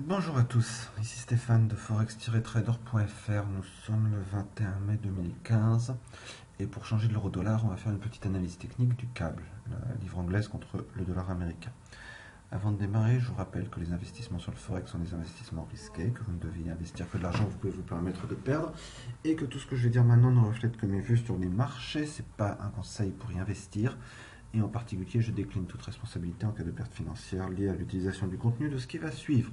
Bonjour à tous, ici Stéphane de forex-trader.fr. Nous sommes le 21 mai 2015 et pour changer de l'euro-dollar, on va faire une petite analyse technique du câble, la livre anglaise contre le dollar américain. Avant de démarrer, je vous rappelle que les investissements sur le forex sont des investissements risqués, que vous ne devez investir que de l'argent que vous pouvez vous permettre de perdre et que tout ce que je vais dire maintenant ne reflète que mes vues sur les marchés. C'est pas un conseil pour y investir. Et en particulier, je décline toute responsabilité en cas de perte financière liée à l'utilisation du contenu de ce qui va suivre.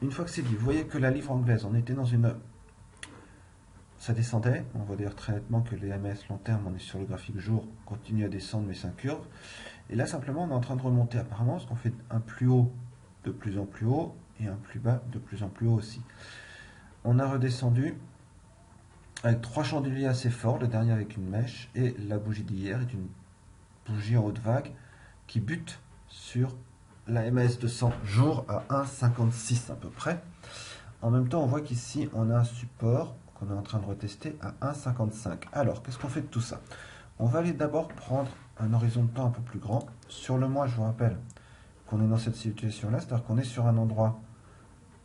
Une fois que c'est dit, vous voyez que la livre anglaise, on était dans une... Ça descendait, on voit d'ailleurs très nettement que les MS long terme, on est sur le graphique jour, continue à descendre mais s'incurve. Et là simplement on est en train de remonter apparemment parce qu'on fait un plus haut de plus en plus haut et un plus bas de plus en plus haut aussi. On a redescendu avec trois chandeliers assez forts, le dernier avec une mèche, et la bougie d'hier est une bougie en haute vague qui bute sur la MS 200 jours à 1,56 à peu près. En même temps, on voit qu'ici, on a un support qu'on est en train de retester à 1,55. Alors, qu'est-ce qu'on fait de tout ça? On va aller d'abord prendre un horizon de temps un peu plus grand. Sur le mois, je vous rappelle qu'on est dans cette situation-là, c'est-à-dire qu'on est sur un endroit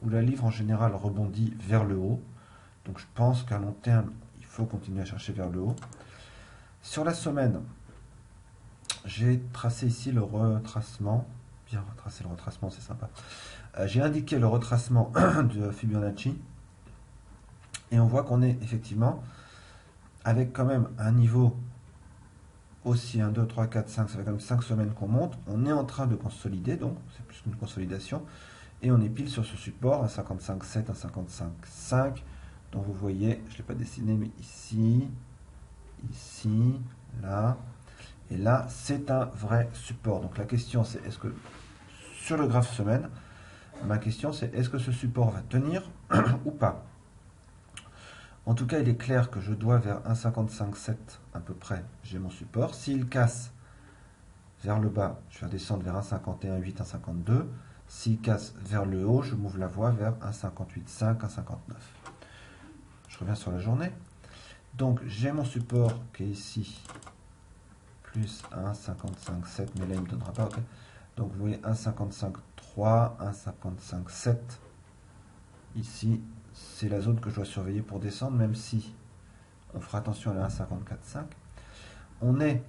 où la livre en général rebondit vers le haut. Donc je pense qu'à long terme, il faut continuer à chercher vers le haut. Sur la semaine, j'ai tracé ici le retracement. Bien retracer le retracement, c'est sympa. J'ai indiqué le retracement de Fibonacci. Et on voit qu'on est effectivement avec quand même un niveau aussi 1, 2, 3, 4, 5, ça fait quand même 5 semaines qu'on monte. On est en train de consolider, donc c'est plus qu'une consolidation. Et on est pile sur ce support, un 55,7, un 55,5. Donc vous voyez, je ne l'ai pas dessiné, mais ici, ici, là. Et là, c'est un vrai support. Donc la question c'est, est-ce que sur le graphe semaine, ma question c'est, est-ce que ce support va tenir ou pas? En tout cas, il est clair que je dois vers 1,55,7 à peu près, j'ai mon support. S'il casse vers le bas, je vais descendre vers 1,51,8, 1,52. S'il casse vers le haut, je m'ouvre la voie vers 1,58,5, 1,59. Je reviens sur la journée. Donc, j'ai mon support qui est ici, plus 1,55,7, mais là, il ne me donnera pas. Okay. Donc, vous voyez 1,55,3, 1,55,7. Ici, c'est la zone que je dois surveiller pour descendre, même si on fera attention à la 1,54,5. On est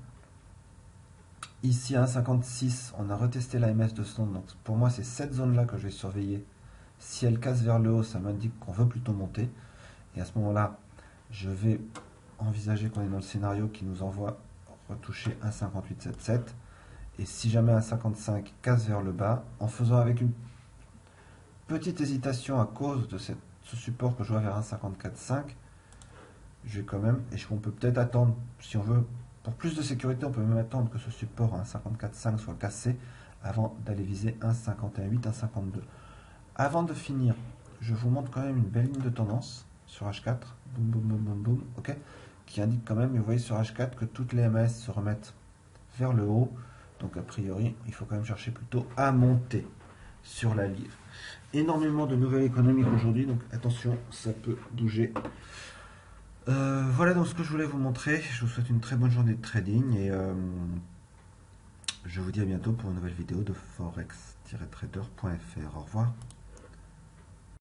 ici à 1,56, on a retesté la MS de son, donc pour moi c'est cette zone-là que je vais surveiller. Si elle casse vers le haut, ça m'indique qu'on veut plutôt monter. Et à ce moment-là, je vais envisager qu'on est dans le scénario qui nous envoie retoucher 1,58,77. Et si jamais 1,55 casse vers le bas, en faisant avec une petite hésitation à cause de ce support que je vois vers 1,54,5, je vais quand même, et on peut peut-être attendre, si on veut, pour plus de sécurité, on peut même attendre que ce support à 1,54,5 soit cassé avant d'aller viser 1,51,8, 1,52. Avant de finir, je vous montre quand même une belle ligne de tendance sur H4, boum boum boum boum boum, ok, qui indique quand même, vous voyez sur H4 que toutes les MS se remettent vers le haut, donc a priori, il faut quand même chercher plutôt à monter sur la livre. Énormément de nouvelles économiques aujourd'hui, donc attention, ça peut bouger. Voilà donc ce que je voulais vous montrer. Je vous souhaite une très bonne journée de trading et je vous dis à bientôt pour une nouvelle vidéo de forex-trader.fr. Au revoir.